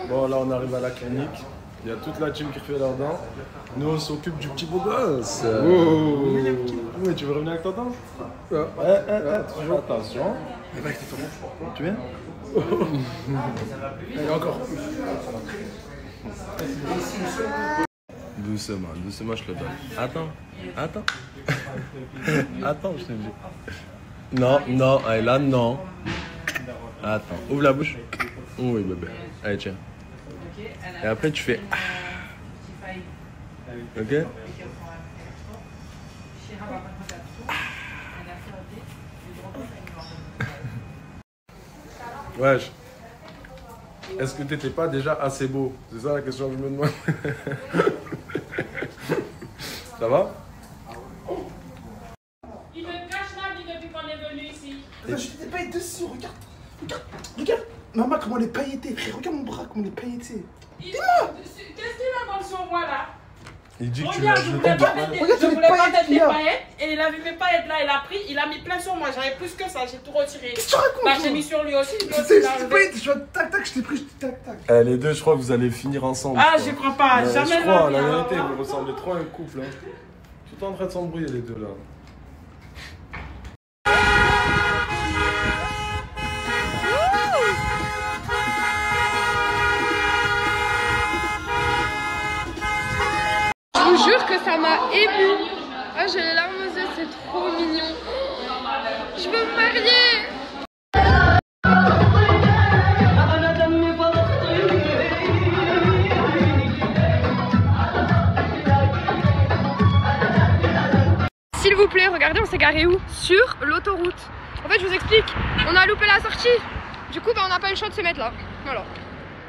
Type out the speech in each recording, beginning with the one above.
Bon, là, on arrive à la clinique. Il y a toute la team qui refait leurs dents. Nous, on s'occupe du petit beau gosse. Oui, tu veux revenir avec ta dent? Toujours attention. Tu viens? Allez, encore. Doucement, doucement, je le donne. Attends. Attends, je te dis. Non, non, allez, là, non. Attends, ouvre la bouche. Oui, bébé. Allez, tiens. Et après, tu fais. Ok? Wesh. Est-ce que t'étais pas déjà assez beau? C'est ça la question que je me demande. Ça va? Il me cache la vie depuis qu'on est venu ici. Attends, je t'ai pailleté dessus, regarde. Maman, comment elle est pailletée, frère. Regarde mon bras, comment il est pailletté. Qu'est-ce qu'il a sur moi là? Il dit que tu Regarde, l'as je jeté. voulais pas mettre Regarde, des paillettes et il a vu mes paillettes là, il a pris, il a mis plein sur moi. J'avais plus que ça, j'ai tout retiré. Qu'est-ce que tu racontes? Bah, j'ai mis sur lui aussi. Je t'ai pailleté, je tac, je t'ai pris, tac. Eh, les deux, je crois que vous allez finir ensemble. Ah, j'y crois pas, jamais je crois, la la vie, vérité, hein. vous ressemblez trop à un couple. Hein. Tout en train de s'embrouiller, les deux là. Je vous jure que ça m'a émue. Ah, j'ai les larmes aux yeux, c'est trop mignon. Je veux me marier. S'il vous plaît, regardez, on s'est garé où? Sur l'autoroute. En fait, je vous explique, on a loupé la sortie. Du coup, on n'a pas eu le choix de se mettre là. Voilà.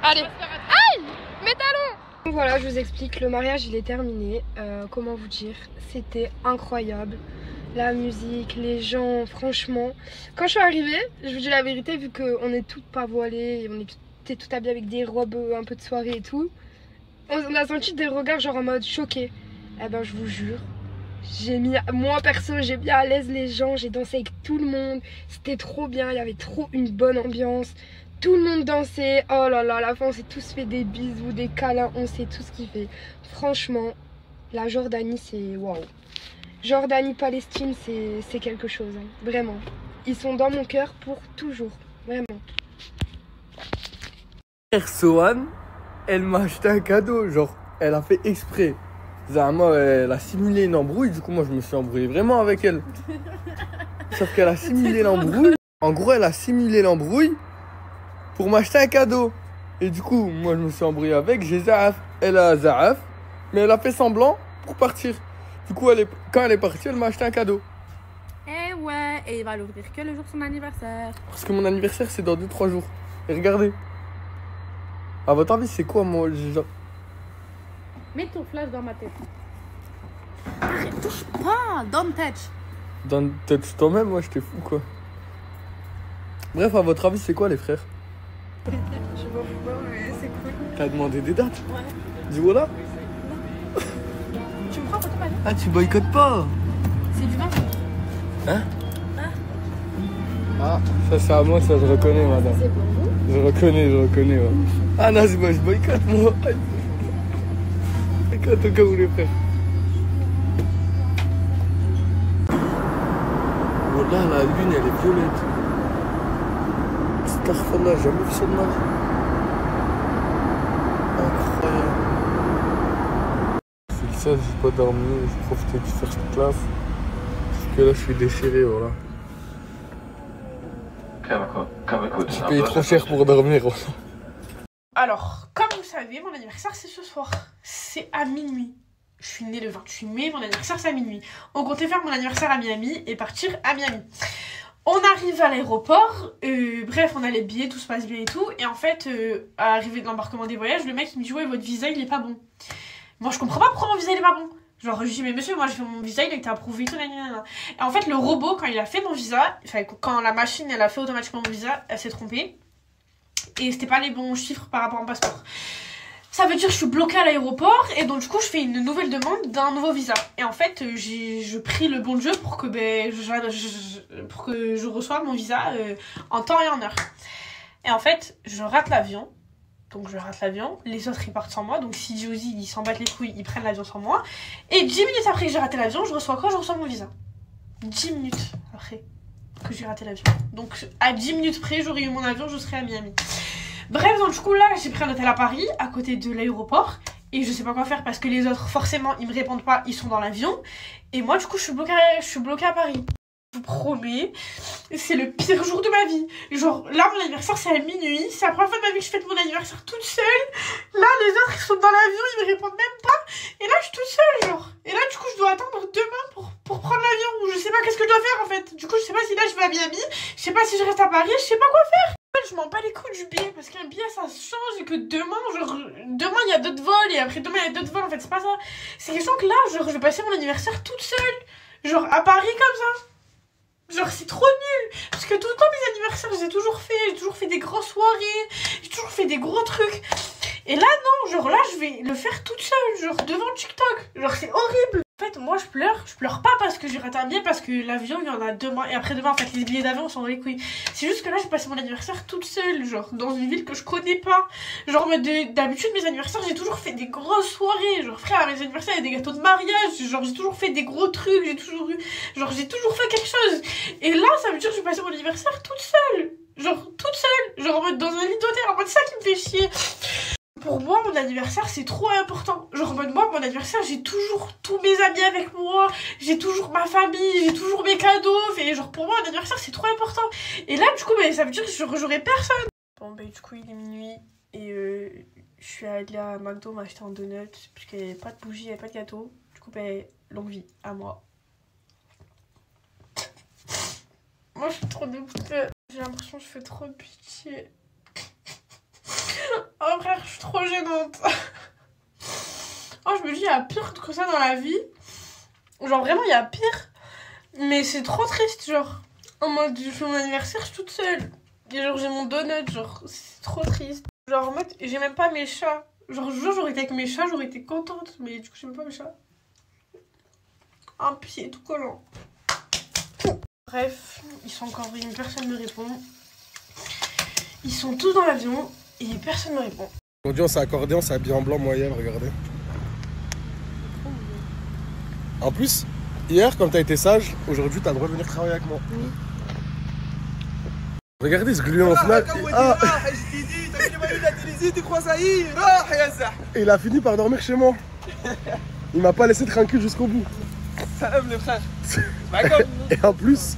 Allez. Aïe! Mes talons! Donc voilà, je vous explique, le mariage il est terminé. Comment vous dire, c'était incroyable. La musique, les gens, franchement. Quand je suis arrivée, je vous dis la vérité, vu qu'on est toutes pas voilées, on était toutes habillées avec des robes un peu de soirée et tout, on a senti des regards genre en mode choqué. Eh ben je vous jure, moi perso, j'ai mis à l'aise les gens, j'ai dansé avec tout le monde. C'était trop bien, il y avait trop une bonne ambiance. Tout le monde dansait, oh là là, à la fin on s'est tous fait des bisous, des câlins, on sait tout ce qu'il fait. Franchement, la Jordanie c'est waouh. Jordanie, Palestine, c'est quelque chose, hein. Vraiment. Ils sont dans mon cœur pour toujours, vraiment. Sohan, elle m'a acheté un cadeau, genre, elle a fait exprès. Zama, elle a simulé une embrouille, du coup moi je me suis embrouillé vraiment avec elle. Sauf qu'elle a simulé l'embrouille. En gros, elle a simulé l'embrouille pour m'acheter un cadeau. Et du coup, moi je me suis embrouillé avec, j'ai Zaaf. Elle a Zaaf, mais elle a fait semblant pour partir. Du coup, quand elle est partie, elle m'a acheté un cadeau. Eh ouais, et il va l'ouvrir que le jour de son anniversaire. Parce que mon anniversaire c'est dans 2-3 jours. Et regardez. À votre avis, c'est quoi moi genre... Mets ton flash dans ma tête. Arrête, touche pas, don't touch. Dans tête toi-même, moi je t'ai fou quoi. Bref, à votre avis, c'est quoi les frères? Je m'en fous pas, mais c'est cool. T'as demandé des dates? Ouais. Dis voilà. Tu me prends photo maintenant? Ah, tu boycottes pas? C'est du vin. Hein? Ah, ça c'est à moi, ça je reconnais madame. C'est pour vous? Je reconnais, ouais. Ah non, c'est moi, je boycotte moi. Boycotte au cas où les frères. Oh là, la lune elle est violette. Starfallah, j'ai jamais vu ça de ma vie. Incroyable. C'est ça, j'ai pas dormi, j'ai profité du first class. Parce que là je suis déchiré, voilà. J'ai payé trop cher pour dormir. Alors, comme vous savez, mon anniversaire c'est ce soir. C'est à minuit. Je suis née le 28 mai, mon anniversaire c'est à minuit. On comptait faire mon anniversaire à Miami et partir à Miami. On arrive à l'aéroport, bref, on a les billets, tout se passe bien et tout. Et en fait, à l'arrivée de l'embarquement des voyages, le mec il me dit ouais, votre visa il est pas bon. Moi je comprends pas pourquoi mon visa il est pas bon. Genre je dis mais monsieur, moi j'ai fait mon visa, il a été approuvé et tout, nanana. Et en fait le robot quand il a fait mon visa, enfin quand la machine elle a fait automatiquement mon visa, elle s'est trompée. Et c'était pas les bons chiffres par rapport à mon passeport. Ça veut dire que je suis bloquée à l'aéroport et donc du coup je fais une nouvelle demande d'un nouveau visa. Et en fait je prie le bon Dieu pour que, pour que je reçoive mon visa en temps et en heure. Et en fait je rate l'avion Donc je rate l'avion. Les autres ils partent sans moi. Donc si Josie ils s'en battent les couilles, ils prennent l'avion sans moi. Et 10 minutes après que j'ai raté l'avion, je reçois quoi? Je reçois mon visa. 10 minutes après que j'ai raté l'avion. Donc à 10 minutes près, j'aurais eu mon avion, je serais à Miami. Bref, donc du coup là, j'ai pris un hôtel à Paris, à côté de l'aéroport. Et je sais pas quoi faire parce que les autres, forcément, ils me répondent pas, ils sont dans l'avion. Et moi, du coup, je suis bloquée à Paris. Je vous promets, c'est le pire jour de ma vie. Genre, là, mon anniversaire, c'est à minuit. C'est la première fois de ma vie que je fête mon anniversaire toute seule. Là, les autres, ils sont dans l'avion, ils me répondent même pas. Et là, je suis toute seule, genre. Et là, du coup, je dois attendre demain pour prendre l'avion. Ou je sais pas qu'est-ce que je dois faire, en fait. Du coup, je sais pas si là, je vais à Miami. Je sais pas si je reste à Paris. Je sais pas quoi faire. Je m'en bats les couilles du billet. Parce qu'un billet, ça change. Et que demain, genre, demain, il y a d'autres vols. Et après, demain, il y a d'autres vols. En fait, c'est pas ça. C'est question que là, genre, je vais passer mon anniversaire toute seule. Genre, à Paris, comme ça. Genre c'est trop nul. Parce que tout le temps mes anniversaires j'ai toujours fait des grosses soirées. J'ai toujours fait des gros trucs. Et là non, genre là je vais le faire toute seule. Genre devant TikTok. Genre c'est horrible. En fait moi je pleure pas parce que j'ai raté un billet. Parce que l'avion il y en a demain. Et après demain en fait les billets d'avion sont dans les couilles. C'est juste que là j'ai passé mon anniversaire toute seule. Genre dans une ville que je connais pas. Genre d'habitude mes anniversaires j'ai toujours fait des grosses soirées. Genre frère à mes anniversaires il y a des gâteaux de mariage. Genre j'ai toujours fait des gros trucs. J'ai toujours fait quelque chose. Et là ça veut dire que je vais passer mon anniversaire toute seule. Genre toute seule. Genre en mode dans un lit d'hôtel. En mode ça qui me fait chier. Pour moi, mon anniversaire, c'est trop important. Genre, en mode, moi, mon anniversaire, j'ai toujours tous mes amis avec moi. J'ai toujours ma famille. J'ai toujours mes cadeaux. Et genre, pour moi, mon anniversaire, c'est trop important. Et là, du coup, bah, ça veut dire que j'aurai personne. Bon, bah, du coup, il est minuit. Et je suis allée à McDo m'acheter un donut. Puisqu'il n'y avait pas de bougie, il n'y avait pas de gâteau. Du coup, bah, longue vie à moi. Moi, je suis trop dégoûtée. J'ai l'impression que je fais trop de pitié. Oh frère, je suis trop gênante. Oh, je me dis, il y a pire que ça dans la vie. Genre vraiment, il y a pire. Mais c'est trop triste, genre. En mode, je fais mon anniversaire, je suis toute seule. Et genre, j'ai mon donut, genre, c'est trop triste. Genre, en mode, j'ai même pas mes chats. Genre, je jure, j'aurais été avec mes chats, j'aurais été contente. Mais du coup, j'ai même pas mes chats. Un pied tout collant. Bref, ils sont encore en personne ne me répond. Ils sont tous dans l'avion. Et personne ne répond. Aujourd'hui on s'est accordé, on s'est habillé en blanc, moi hier, regardez. En plus, hier quand t'as été sage, aujourd'hui t'as le droit de venir travailler avec moi. Oui. Regardez ce gluant en finale. Et il a fini par dormir chez moi. Il m'a pas laissé tranquille jusqu'au bout. Salam les frères. Et en plus,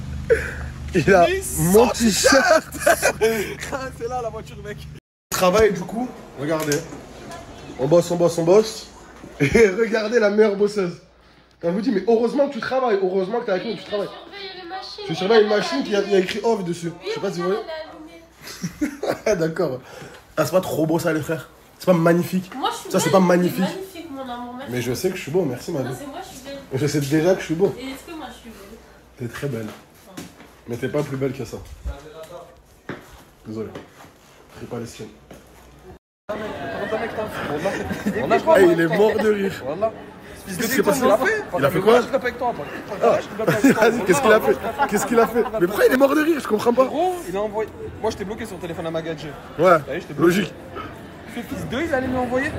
il a mon t-shirt. C'est là la voiture mec. Travail du coup, regardez, on bosse. Et regardez la meilleure bosseuse. Elle vous dit, mais heureusement que tu travailles, heureusement que t'es avec nous, tu travailles. Tu surveilles une machine qui a écrit off dessus. Je sais pas si vous voyez. D'accord. Ah, c'est pas trop beau ça les frères. C'est pas magnifique. Moi, je suis ça c'est pas magnifique. Magnifique mon amour. Merci. Mais je sais que je suis beau, merci ma vie. Non, c'est moi, je suis belle. Je sais déjà que je suis beau. Et est-ce que moi je suis belle? T'es très belle. Mais t'es pas plus belle que ça. Désolé. Prie pas les siennes. Hey, il est mort de rire. Qu'est-ce qui s'est passé? Il a fait quoi? Qu'est-ce qu'il a fait? Qu'est-ce qu'il a fait? Mais pourquoi il est mort de rire? Je comprends pas. Gros, il a envoyé. Moi, je t'ai bloqué sur le téléphone à ma gadget. Ouais, logique. Ce fils d'eux, il allait me l'envoyer.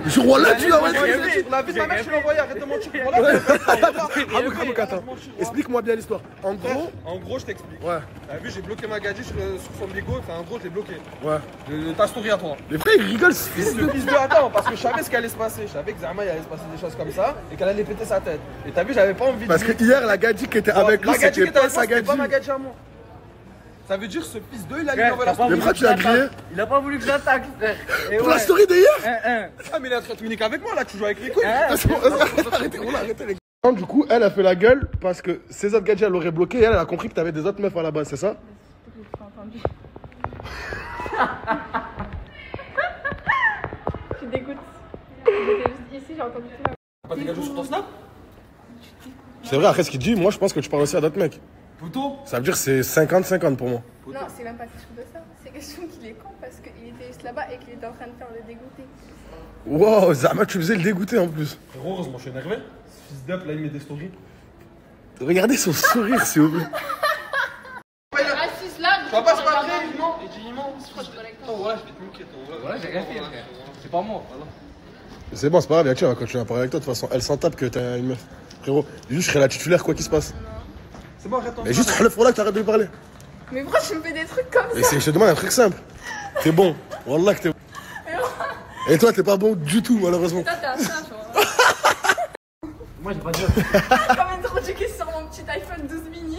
Je vois là, tu l'as envoyé. La vie de ma mère, je l'ai envoyé. Arrête de mentir. Attends. Explique-moi bien l'histoire. En gros, je t'explique. Ouais. T'as vu, j'ai bloqué ma gadget sur son Lego. Enfin, en gros, je l'ai bloqué. Ouais. Ta story à toi. Les frères, ils rigolent. Ce fils de attends, parce que je savais ce qui allait se passer. Je savais que Zama, il allait se passer des choses comme ça et qu'elle allait péter sa tête. Et t'as vu, j'avais pas envie de. Parce que hier, la gadget qui était avec lui, c'était pas sa gadget. C'était pas ma gadget à moi. Ça veut dire ce fils d'eux, il a lui envoyé la story. Mais pourquoi tu l'as grillé? Il a pas voulu que j'attaque, frère. Pour la story d'hier? Ah, mais il est en train de communiquer avec moi là, tu joues avec les couilles. On a arrêté les gars. Du coup, elle a fait la gueule parce que ses autres gadgets, elle l'aurait bloqué et elle a compris que t'avais des autres meufs à la base, c'est ça? Je dégoûte. Ici, j'ai entendu tout là. T'as pas dégagé sur ton snap? C'est vrai, après ce qu'il dit, moi je pense que tu parles aussi à d'autres mecs. Pouto? Ça veut dire que c'est 50-50 pour moi. Non, c'est même pas question de ça. C'est question qu'il est con parce qu'il était juste là-bas et qu'il était en train de faire le dégoûter. Wow, Zama, tu faisais le dégoûter en plus. Frérot, heureusement, je suis énervé. Ce fils d'up là, il met des stories. Regardez son sourire, c'est horrible. Assise là, Tu vas pas se battre, non? Et dis, il ment. Voilà, je vais te niquer, toi. Voilà, j'ai rien fait, frère. C'est pas moi, voilà. C'est bon, c'est pas grave, y'a que tu vas continuer à parler avec toi. De toute façon, elle s'en tape que t'as une meuf. Frérot, juste je serai la titulaire, quoi qu'il se passe. C'est bon, arrête. Mais juste, le frôla que t'arrêtes de lui parler. Mais pourquoi tu me fais des trucs comme Mais ça? je te demande un truc simple. T'es bon. Wallah que t'es bon. Et toi, t'es pas bon du tout, malheureusement. Toi, t'es un singe, Moi, j'ai pas dit. Comme une trop qui sur mon petit iPhone 12 mini.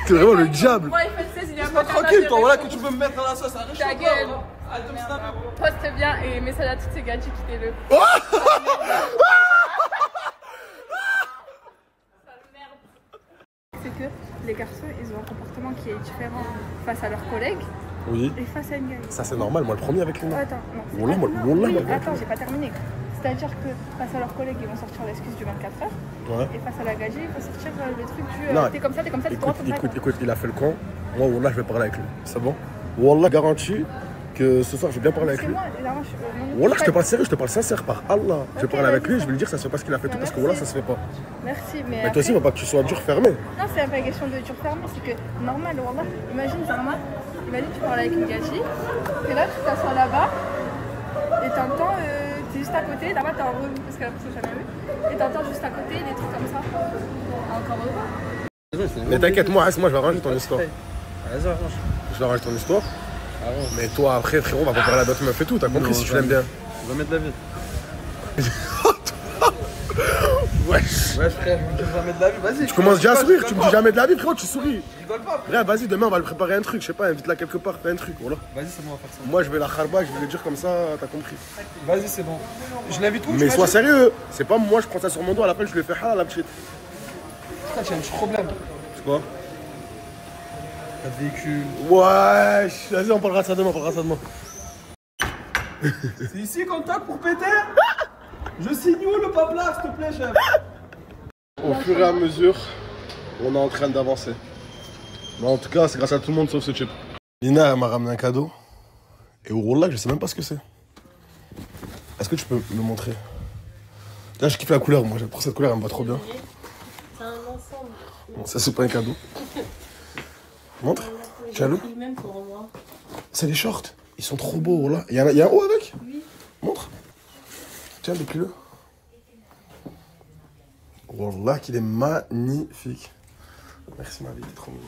T'es vraiment le diable. Mon iPhone 16, il est un Pas peu tranquille, toi, voilà, que tu veux me mettre dans la sauce, arrête. Ta gueule. Poste bien et message à toutes ces gadgets, quittez-le. C'est que les garçons, ils ont un comportement qui est différent face à leurs collègues Oui. et face à une gamine. Ça, c'est normal, moi le premier avec les noms. Attends, non. Wallah, moi, Oui, wallah. attends, j'ai pas terminé. C'est-à-dire que face à leurs collègues, ils vont sortir l'excuse du 24 heures. Ouais. Et face à la gagée, il faut sortir le truc du Non. t'es comme ça, t'es comme ça, t'es droit, Écoute, comme ça. écoute, écoute, il a fait le con. Moi, Wallah, je vais parler avec lui. C'est bon? Wallah, garanti que ce soir, je vais bien parler avec C'est lui. moi, évidemment, Wallah, je te parle sérieux, je te parle sincère par Allah. Je vais Ok, parler avec vas-y, lui, ça je vais lui dire ça se fait pas ce qu'il a fait tout parce que Wallah, ça se fait pas. Merci, mais. Mais toi aussi, il après- faut pas que tu sois dur fermé. Non, c'est pas une question de dur fermé, c'est que normal, Wallah. Imagine, Zarma, imagine, tu parles avec une gâchis, et là, tu t'assois là-bas, et t'entends, t'es juste à côté, là-bas, t'es en revue, parce que la personne, jamais vu, et t'entends juste à côté des trucs comme ça. Encore heureux. Mais t'inquiète, moi, je vais arranger ton histoire. Vas-y, arrange. Je vais arranger ton histoire. Mais toi, après, frérot, on va pas parler à d'autres meufs et tout. T'as compris si tu l'aimes bien. On va mettre la vie. Wesh. Ouais, frère, je vais mettre la vie, vas-y. Tu commences déjà à sourire, tu me dis jamais de la vie, frérot, tu souris. Rigole pas. Bref, vas-y, demain, on va lui préparer un truc. Je sais pas, invite-la quelque part, fais un truc, voilà. Vas-y, c'est bon, on va faire ça. Moi, je vais la kharba, je vais lui dire comme ça, t'as compris. Vas-y, c'est bon. Je l'invite où? Mais sois sérieux, c'est pas moi, je prends ça sur mon dos, à la fin, je lui fais halal, la petite. Putain, tu as un petit problème. C'est quoi? T'as de véhicule. Wesh, vas-y, on parlera de ça demain, on parlera de ça demain. C'est ici, contact pour péter? Je signe où le papelard, s'il te plaît, chef? Au fur et à mesure, on est en train d'avancer. Mais en tout cas, c'est grâce à tout le monde sauf ce type. Lina, elle m'a ramené un cadeau. Et au Wallah, je sais même pas ce que c'est. Est-ce que tu peux me montrer? Là, je kiffe la couleur, moi, pour cette couleur, elle me va trop bien. C'est un ensemble. Bon, ça, c'est pas un cadeau. Montre. Jaloux. Même pour moi. C'est les shorts. Ils sont trop beaux, là. Il y a un haut avec? Oui. Montre. Tiens, déplie-le. Wallah, qu'il est magnifique. Merci, ma vie, t'es trop mignonne.